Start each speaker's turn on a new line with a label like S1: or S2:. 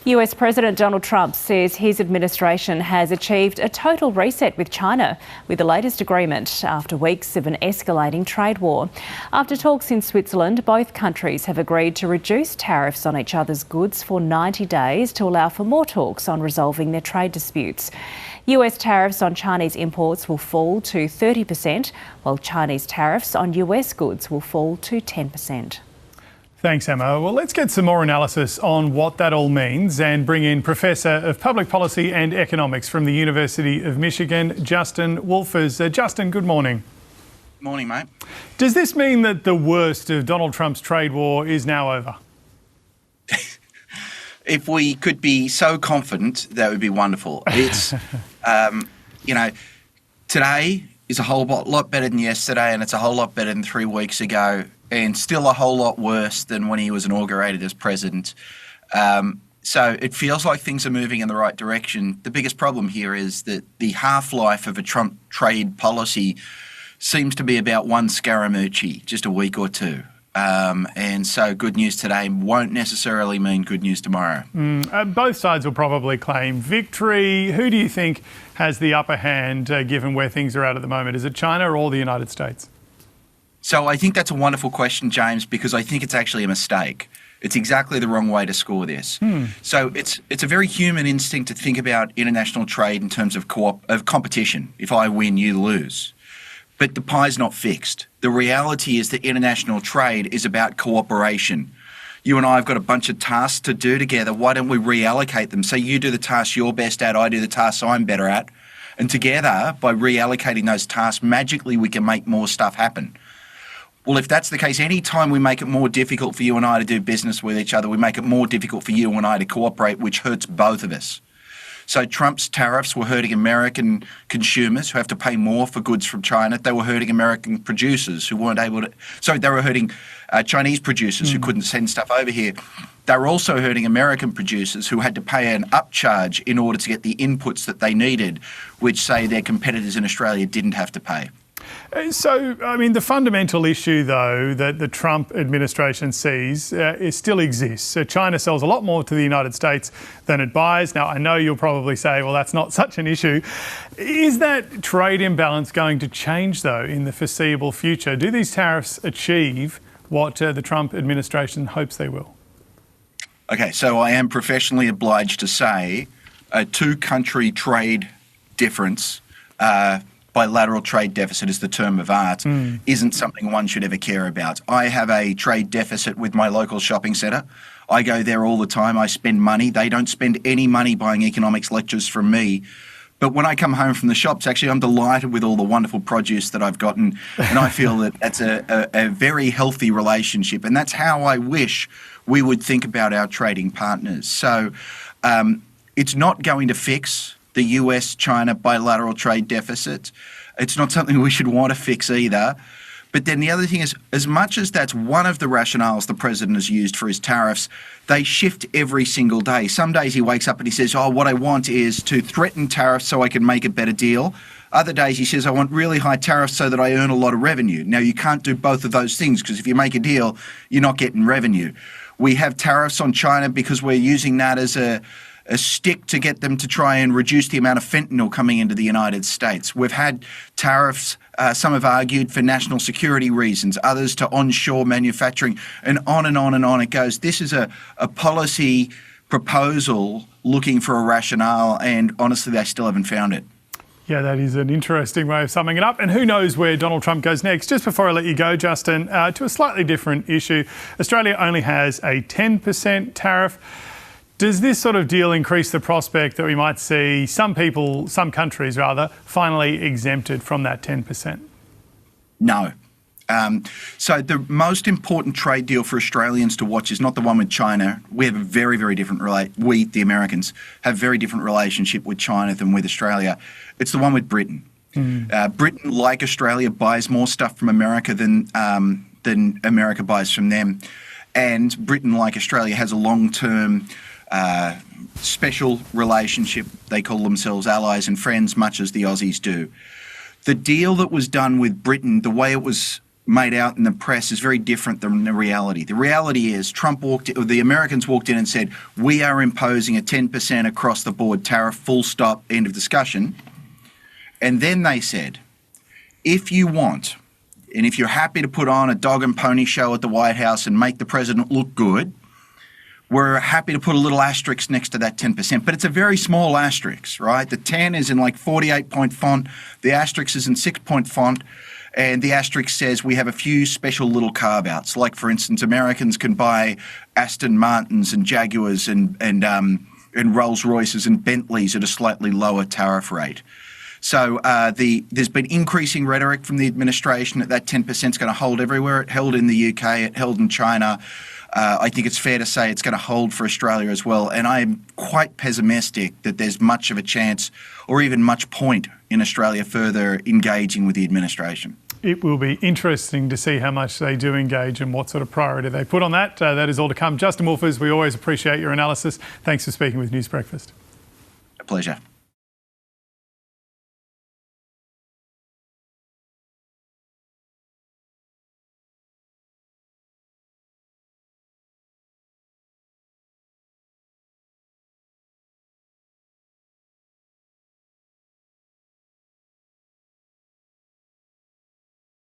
S1: US President Donald Trump says his administration has achieved a total reset with China, with the latest agreement after weeks of an escalating trade war. After talks in Switzerland, both countries have agreed to reduce tariffs on each other's goods for 90 days to allow for more talks on resolving their trade disputes. US tariffs on Chinese imports will fall to 30%, while Chinese tariffs on US goods will fall to 10%.
S2: Thanks, Emma. Well, let's get some more analysis on what that all means and bring in Professor of Public Policy and Economics from the University of Michigan, Justin Wolfers. Justin, good morning.
S3: Morning, mate.
S2: Does this mean that the worst of Donald Trump's trade war is now over?
S3: If we could be so confident, that would be wonderful. It's, today is a whole lot better than yesterday, and it's a whole lot better than 3 weeks ago, and still a whole lot worse than when he was inaugurated as president. So it feels like things are moving in the right direction. The biggest problem here is that the half-life of a Trump trade policy seems to be about one Scaramucci, just a week or two. And so good news today won't necessarily mean good news tomorrow.
S2: Both sides will probably claim victory. Who do you think has the upper hand, given where things are at the moment? Is it China or the United States?
S3: So I think that's a wonderful question, James, because I think it's actually a mistake. It's exactly the wrong way to score this. So it's a very human instinct to think about international trade in terms of competition. If I win, you lose. But the pie's not fixed. The reality is that international trade is about cooperation. You and I have got a bunch of tasks to do together. Why don't we reallocate them? So you do the tasks you're best at, I do the tasks I'm better at. And together, by reallocating those tasks, magically we can make more stuff happen. Well, if that's the case, any time we make it more difficult for you and I to do business with each other, we make it more difficult for you and I to cooperate, which hurts both of us. So Trump's tariffs were hurting American consumers who have to pay more for goods from China. They were hurting American producers who weren't able to... Sorry, they were hurting Chinese producers who couldn't send stuff over here. They were also hurting American producers who had to pay an upcharge in order to get the inputs that they needed, which, say, their competitors in Australia didn't have to pay.
S2: So, I mean, the fundamental issue, though, that the Trump administration sees still exists. So China sells a lot more to the United States than it buys. Now, I know you'll probably say, well, that's not such an issue. Is that trade imbalance going to change, though, in the foreseeable future? Do these tariffs achieve what the Trump administration hopes they will?
S3: Okay, so I am professionally obliged to say a two-country trade difference bilateral trade deficit is the term of art, isn't something one should ever care about. I have a trade deficit with my local shopping centre. I go there all the time. I spend money. They don't spend any money buying economics lectures from me. But when I come home from the shops, actually, I'm delighted with all the wonderful produce that I've gotten. And I feel that that's a very healthy relationship. And that's how I wish we would think about our trading partners. So it's not going to fix the US-China bilateral trade deficit. It's not something we should want to fix either. But then the other thing is, as much as that's one of the rationales the president has used for his tariffs, they shift every single day. Some days he wakes up and he says, oh, what I want is to threaten tariffs so I can make a better deal. Other days he says, I want really high tariffs so that I earn a lot of revenue. Now, you can't do both of those things, because if you make a deal, you're not getting revenue. We have tariffs on China because we're using that as a stick to get them to try and reduce the amount of fentanyl coming into the United States. We've had tariffs, some have argued, for national security reasons, others to onshore manufacturing, and on and on and on it goes. This is a policy proposal looking for a rationale, and honestly, they still haven't found it.
S2: Yeah, that is an interesting way of summing it up. And who knows where Donald Trump goes next. Just before I let you go, Justin, to a slightly different issue. Australia only has a 10% tariff. Does this sort of deal increase the prospect that we might see some countries rather, finally exempted from that 10%?
S3: No. So the most important trade deal for Australians to watch is not the one with China. We have a very, very different we, the Americans, have a very different relationship with China than with Australia. It's the one with Britain. Britain, like Australia, buys more stuff from America than America buys from them. And Britain, like Australia, has a long-term special relationship. They call themselves allies and friends, much as the Aussies do. The deal that was done with Britain, the way it was made out in the press is very different than the reality. The reality is the Americans walked in and said, we are imposing a 10% across the board tariff, full stop, end of discussion. And then they said, if you want, and if you're happy to put on a dog and pony show at the White House and make the president look good, we're happy to put a little asterisk next to that 10%. But it's a very small asterisk, right? The 10 is in like 48-point font. The asterisk is in 6-point font. And the asterisk says we have a few special little carve-outs. Like, for instance, Americans can buy Aston Martins and Jaguars and Rolls-Royces and Bentleys at a slightly lower tariff rate. So there's been increasing rhetoric from the administration that 10% is going to hold everywhere. It held in the UK, it held in China. I think it's fair to say it's going to hold for Australia as well. And I'm quite pessimistic that there's much of a chance or even much point in Australia further engaging with the administration.
S2: It will be interesting to see how much they do engage and what sort of priority they put on that. That is all to come. Justin Wolfers, we always appreciate your analysis. Thanks for speaking with News Breakfast.
S3: A pleasure.